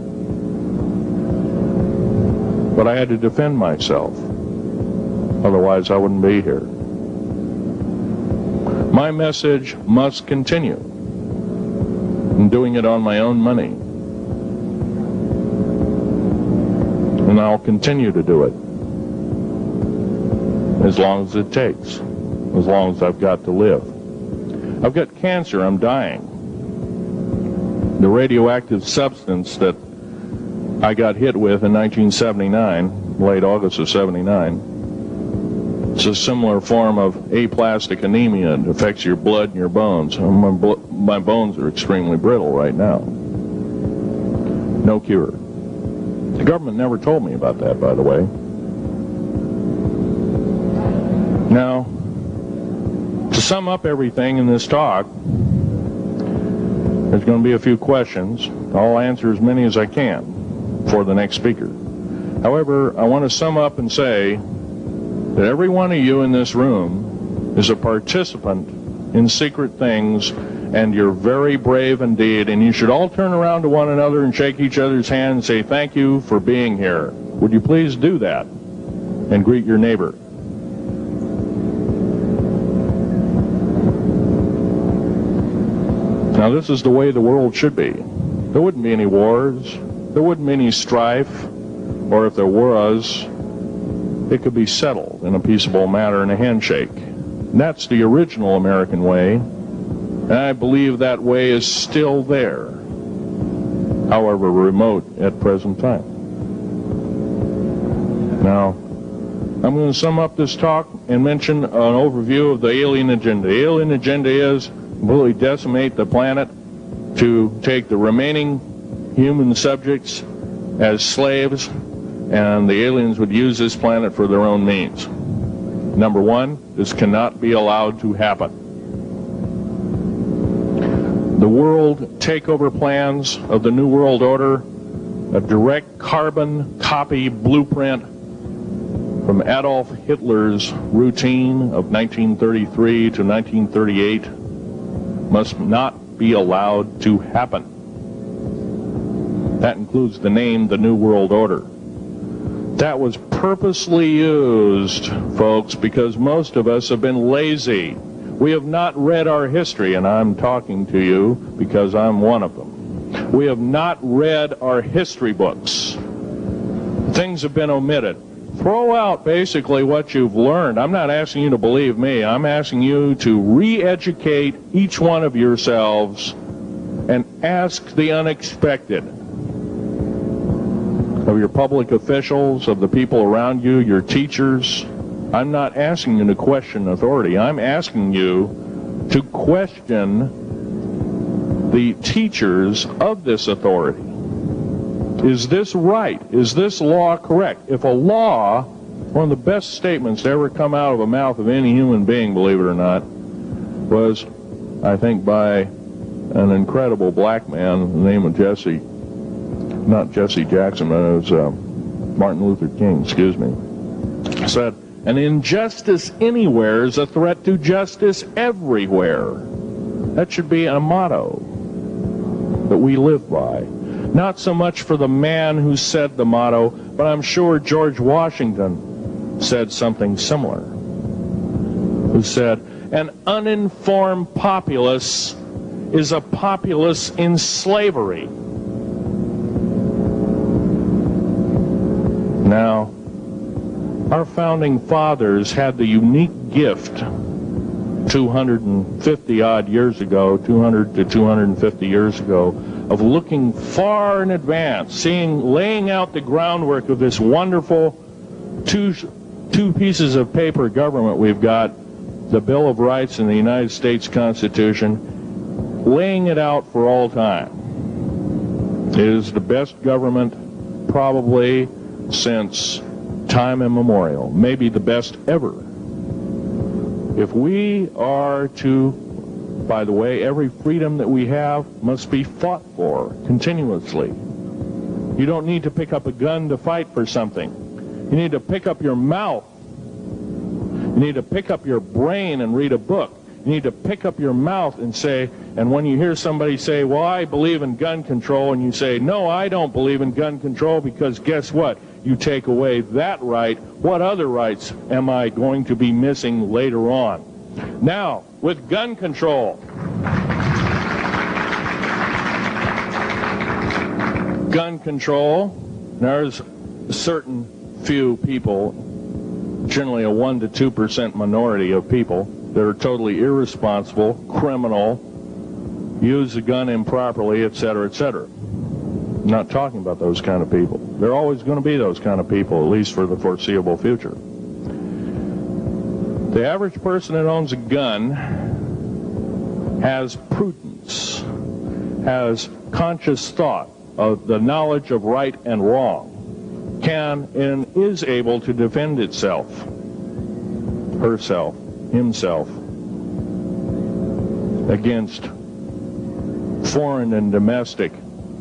But I had to defend myself. Otherwise, I wouldn't be here. My message must continue. I'm doing it on my own money. And I'll continue to do it. As long as it takes. As long as I've got to live. I've got cancer. I'm dying. The radioactive substance that I got hit with in 1979, late August of 79, it's a similar form of aplastic anemia. It affects your blood and your bones. My bones are extremely brittle right now. No cure. The government never told me about that, by the way. Now, to sum up everything in this talk, there's going to be a few questions. I'll answer as many as I can for the next speaker. However, I want to sum up and say that every one of you in this room is a participant in secret things, and you're very brave indeed, and you should all turn around to one another and shake each other's hand and say thank you for being here. Would you please do that and greet your neighbor? Now, this is the way the world should be. There wouldn't be any wars. There wouldn't be any strife. Or if there was, it could be settled in a peaceable manner in a handshake. And that's the original American way. And I believe that way is still there, however remote at present time. Now, I'm going to sum up this talk and mention an overview of the alien agenda. The alien agenda is completely decimate the planet, to take the remaining human subjects as slaves, and the aliens would use this planet for their own means. Number one, this cannot be allowed to happen. The world takeover plans of the New World Order, a direct carbon copy blueprint from Adolf Hitler's routine of 1933 to 1938, must not be allowed to happen. That includes the name, the New World Order. That was purposely used, folks, because most of us have been lazy. We have not read our history, and I'm talking to you because I'm one of them. We have not read our history books. Things have been omitted. Throw out basically what you've learned. I'm not asking you to believe me. I'm asking you to re-educate each one of yourselves and ask the unexpected of your public officials, of the people around you, your teachers. I'm not asking you to question authority. I'm asking you to question the teachers of this authority. Is this right? Is this law correct? If a law, one of the best statements to ever come out of the mouth of any human being, believe it or not, was, I think, by an incredible black man, the name of not Jesse Jackson, but it was Martin Luther King, excuse me, said, an injustice anywhere is a threat to justice everywhere. That should be a motto that we live by. Not so much for the man who said the motto, but I'm sure George Washington said something similar, who said, an uninformed populace is a populace in slavery. Now, our founding fathers had the unique gift 250 odd years ago, 200 to 250 years ago, of looking far in advance, laying out the groundwork of this wonderful two pieces of paper government we've got, the Bill of Rights and the United States Constitution, laying it out for all time. It is the best government probably since time immemorial, maybe the best ever. If we are to, by the way, every freedom that we have must be fought for continuously. You don't need to pick up a gun to fight for something. You need to pick up your mouth. You need to pick up your brain and read a book. You need to pick up your mouth and say, and when you hear somebody say, well, I believe in gun control, and you say, no, I don't believe in gun control, because guess what? You take away that right. What other rights am I going to be missing later on? Now, with gun control, there's a certain few people, generally a 1 to 2% minority of people, that are totally irresponsible, criminal, use the gun improperly, etc., etc. I'm not talking about those kind of people. There are always going to be those kind of people, at least for the foreseeable future. The average person that owns a gun has prudence, has conscious thought of the knowledge of right and wrong, can and is able to defend itself, herself, himself, against foreign and domestic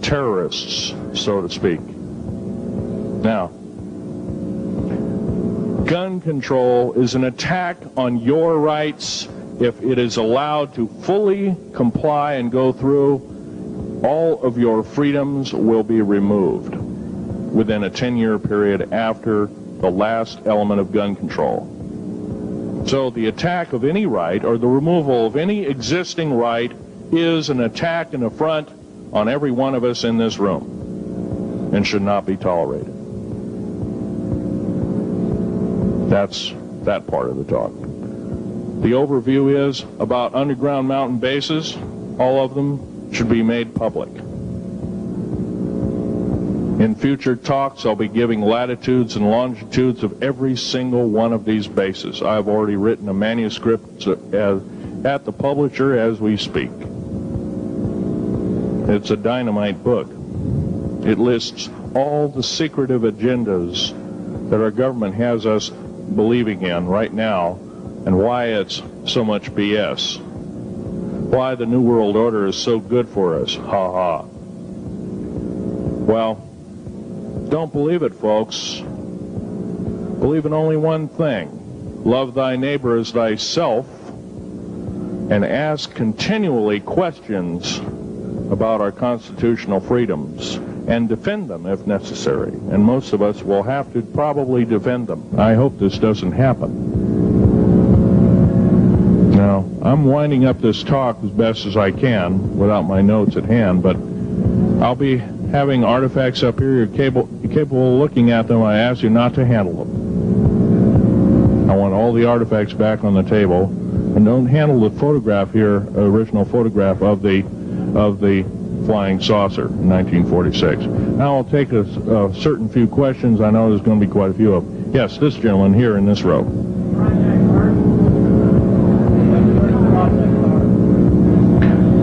terrorists, so to speak. Now, gun control is an attack on your rights. If it is allowed to fully comply and go through, all of your freedoms will be removed within a 10-year period after the last element of gun control. So the attack of any right, or the removal of any existing right, is an attack and affront on every one of us in this room, and should not be tolerated. That's that part of the talk. The overview is about underground mountain bases. All of them should be made public. In future talks, I'll be giving latitudes and longitudes of every single one of these bases. I've already written a manuscript at the publisher as we speak. It's a dynamite book. It lists all the secretive agendas that our government has us believing in right now, and why it's so much BS. Why the New World Order is so good for us. Ha ha. Well, don't believe it, folks. Believe in only one thing. Love thy neighbor as thyself, and ask continually questions about our constitutional freedoms, and defend them if necessary. And most of us will have to probably defend them. I hope this doesn't happen. Now, I'm winding up this talk as best as I can without my notes at hand, but I'll be having artifacts up here. You're capable of looking at them. I ask you not to handle them. I want all the artifacts back on the table, and don't handle the photograph here, original photograph of the flying saucer in 1946. Now I'll take a certain few questions. I know there's going to be quite a few of them. Yes, this gentleman here in this row.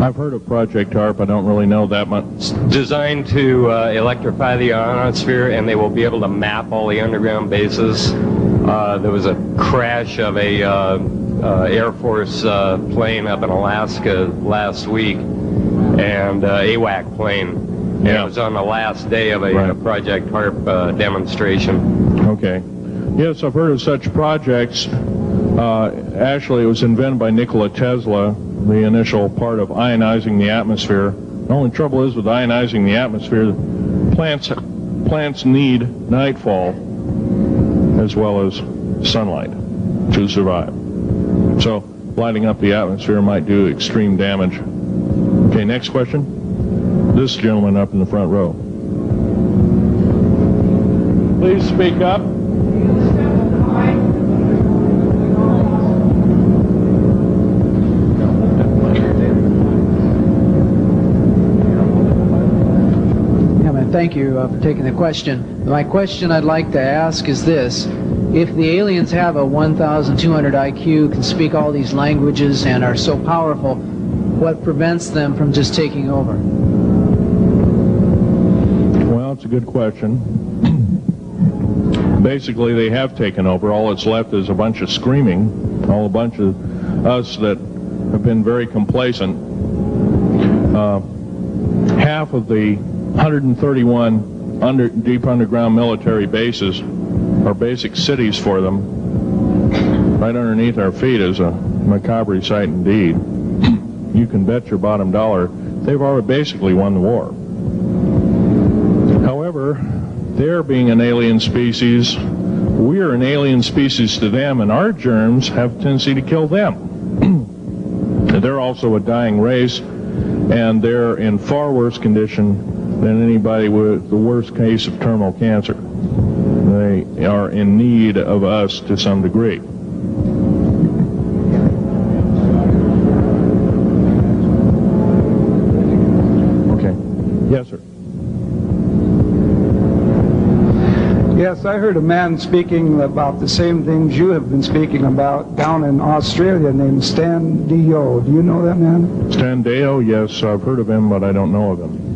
I've heard of Project HARP. I don't really know that much. It's designed to electrify the ionosphere, and they will be able to map all the underground bases. There was a crash of a Air Force plane up in Alaska last week, and AWAC plane. Yeah. It was on the last day of a Project HARP demonstration. Okay. Yes, I've heard of such projects. Actually, it was invented by Nikola Tesla, the initial part of ionizing the atmosphere. The only trouble is with ionizing the atmosphere, plants need nightfall as well as sunlight to survive. So lighting up the atmosphere might do extreme damage. Okay, next question. This gentleman up in the front row. Please speak up. Thank you for taking the question. My question I'd like to ask is this. If the aliens have a 1,200 IQ, can speak all these languages, and are so powerful, what prevents them from just taking over? Well, it's a good question. Basically, they have taken over. All that's left is a bunch of screaming, a bunch of us that have been very complacent. Half of the 131 deep underground military bases are basic cities for them. Right underneath our feet is a macabre sight indeed. You can bet your bottom dollar they've already basically won the war. However, they're being an alien species. We're an alien species to them, and our germs have a tendency to kill them. They're also a dying race, and they're in far worse condition than anybody with the worst case of terminal cancer. They are in need of us to some degree. Okay. Yes, sir. Yes, I heard a man speaking about the same things you have been speaking about down in Australia named Stan Dio. Do you know that man? Stan Dio, yes, I've heard of him, but I don't know of him.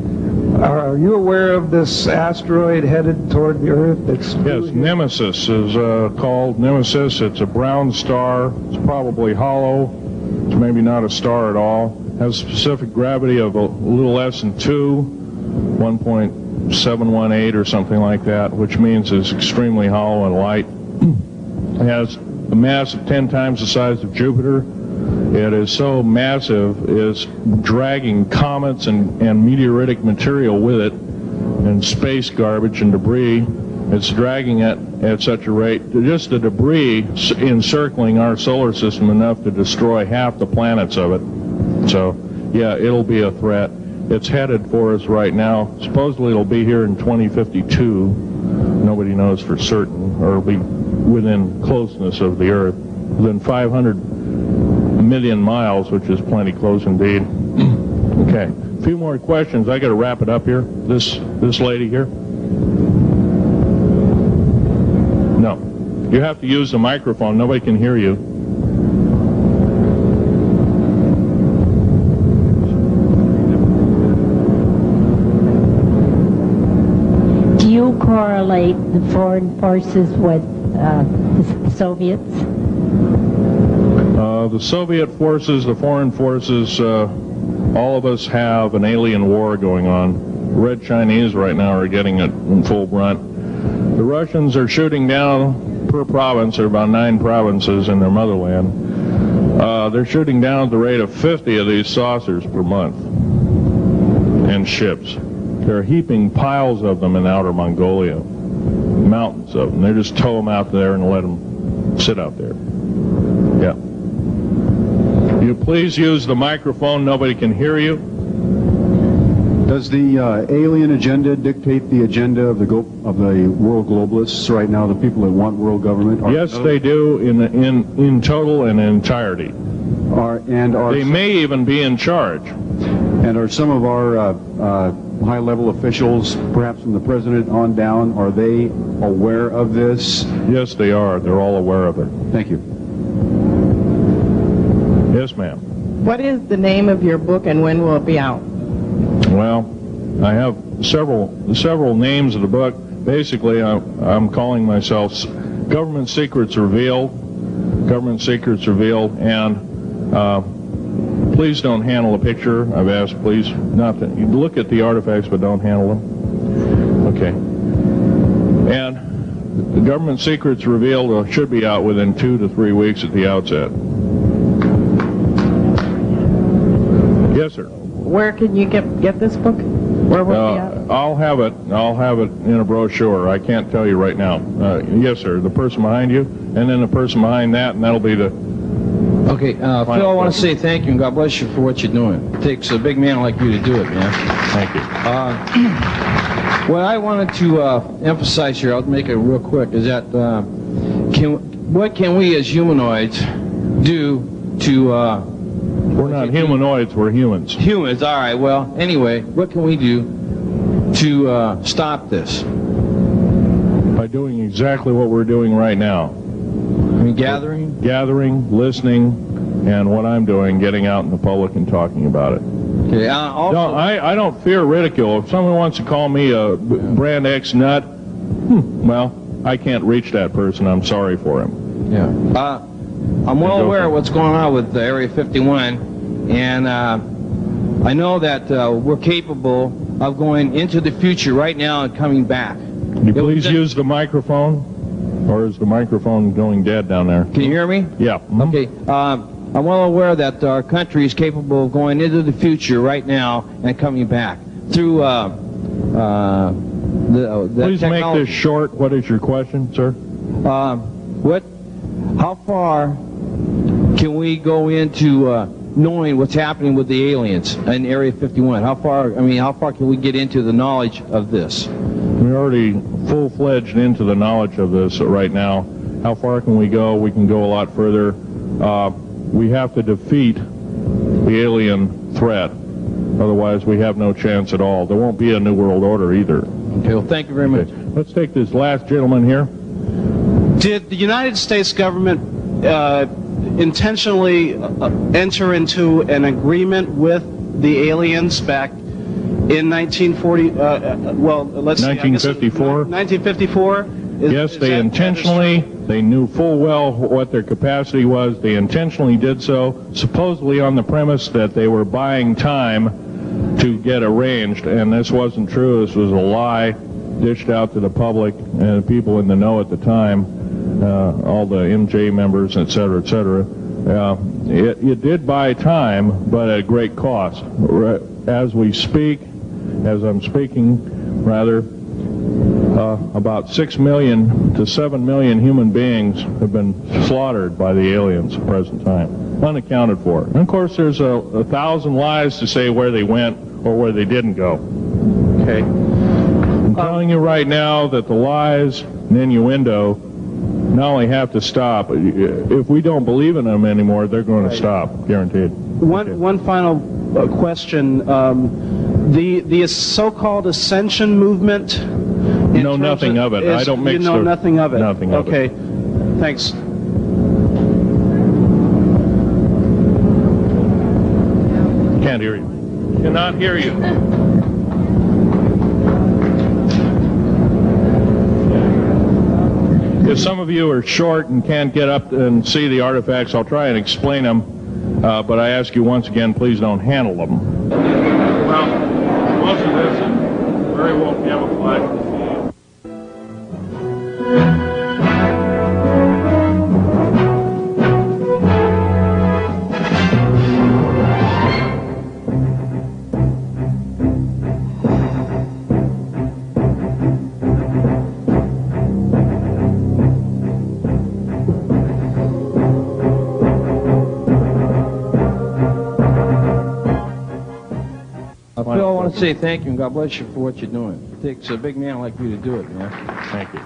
Are you aware of this asteroid headed toward the Earth? Yes, Nemesis is called Nemesis. It's a brown star. It's probably hollow. It's maybe not a star at all. Has a specific gravity of a little less than 1.718 or something like that, which means it's extremely hollow and light. It has a mass of 10 times the size of Jupiter. It is so massive, it's dragging comets and meteoritic material with it, and space garbage and debris. It's dragging it at such a rate, just the debris encircling our solar system enough to destroy half the planets of it. So, yeah, it'll be a threat. It's headed for us right now. Supposedly it'll be here in 2052. Nobody knows for certain, or it'll be within closeness of the Earth, within 500 million miles, which is plenty close indeed. Okay, a few more questions. I got to wrap it up here. This lady here. No, you have to use the microphone. Nobody can hear you. Do you correlate the foreign forces with the Soviets? The Soviet forces, the foreign forces, all of us have an alien war going on. The Red Chinese right now are getting it in full brunt. The Russians are shooting down per province. There are about 9 provinces in their motherland. They're shooting down at the rate of 50 of these saucers per month and ships. They're heaping piles of them in outer Mongolia, mountains of them. They just tow them out there and let them sit out there. Yeah. You please use the microphone. Nobody can hear you. Does the alien agenda dictate the agenda of the world globalists right now? The people that want world government? Yes, they do in total and entirety. They may even be in charge. And are some of our high-level officials, perhaps from the president on down, are they aware of this? Yes, they are. They're all aware of it. Thank you. Yes, ma'am. What is the name of your book and when will it be out? Well, I have several names of the book. Basically, I'm calling myself Government Secrets Revealed. Government Secrets Revealed, and please don't handle a picture. I've asked, please, not to look at the artifacts, but don't handle them. Okay. And the Government Secrets Revealed should be out within 2 to 3 weeks at the outset. Yes, sir. Where can you get this book? Where will it be out? I'll have it in a brochure. I can't tell you right now. Yes, sir. The person behind you, and then the person behind that, and that'll be the... Okay, Phil, I want to say thank you and God bless you for what you're doing. It takes a big man like you to do it, man. Thank you. What I wanted to emphasize here, I'll make it real quick, is that what can we as humanoids do to... We're not humanoids, we're humans. Humans, all right. Well, anyway, what can we do to stop this? By doing exactly what we're doing right now. I mean, Gathering, listening, and what I'm doing, getting out in the public and talking about it. Okay, also... No, I don't fear ridicule. If someone wants to call me a brand X nut, well, I can't reach that person. I'm sorry for him. Yeah. I'm well aware of what's going on with Area 51, and I know that we're capable of going into the future right now and coming back. Can you please use the microphone? Or is the microphone going dead down there? Can you hear me? Yeah. Okay. I'm well aware that our country is capable of going into the future right now and coming back through the Please technology. make this short. What is your question, sir? How far can we go into knowing what's happening with the aliens in Area 51? How far can we get into the knowledge of this? We're already full-fledged into the knowledge of this right now. How far can we go? We can go a lot further. We have to defeat the alien threat. Otherwise, we have no chance at all. There won't be a New World Order either. Okay, well, thank you very much. Let's take this last gentleman here. Did the United States government intentionally enter into an agreement with the aliens back in 1940? Well, let's 1954. 1954. Yes, they intentionally. They knew full well what their capacity was. They intentionally did so, supposedly on the premise that they were buying time to get arranged, and this wasn't true. This was a lie dished out to the public and people in the know at the time. All the MJ members, et cetera, et cetera. It did buy time, but at great cost. As we speak, as I'm speaking, rather, about 6 million to 7 million human beings have been slaughtered by the aliens at the present time, unaccounted for. And of course, there's 1,000 lies to say where they went or where they didn't go. Okay. I'm telling you right now that the lies and innuendo not only have to stop, if we don't believe in them anymore, they're going to stop, guaranteed. One final question. The so-called ascension movement. Know nothing of it. I don't mix. You know nothing of it. Nothing of it. Okay. Thanks. Can't hear you. Cannot hear you. If some of you are short and can't get up and see the artifacts, I'll try and explain them. But I ask you once again, please don't handle them. Well, most of this is very well camouflaged. Phil, I want to say thank you and God bless you for what you're doing. It takes a big man like you to do it, man. Thank you.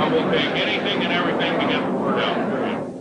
We'll take anything and everything to get the word out.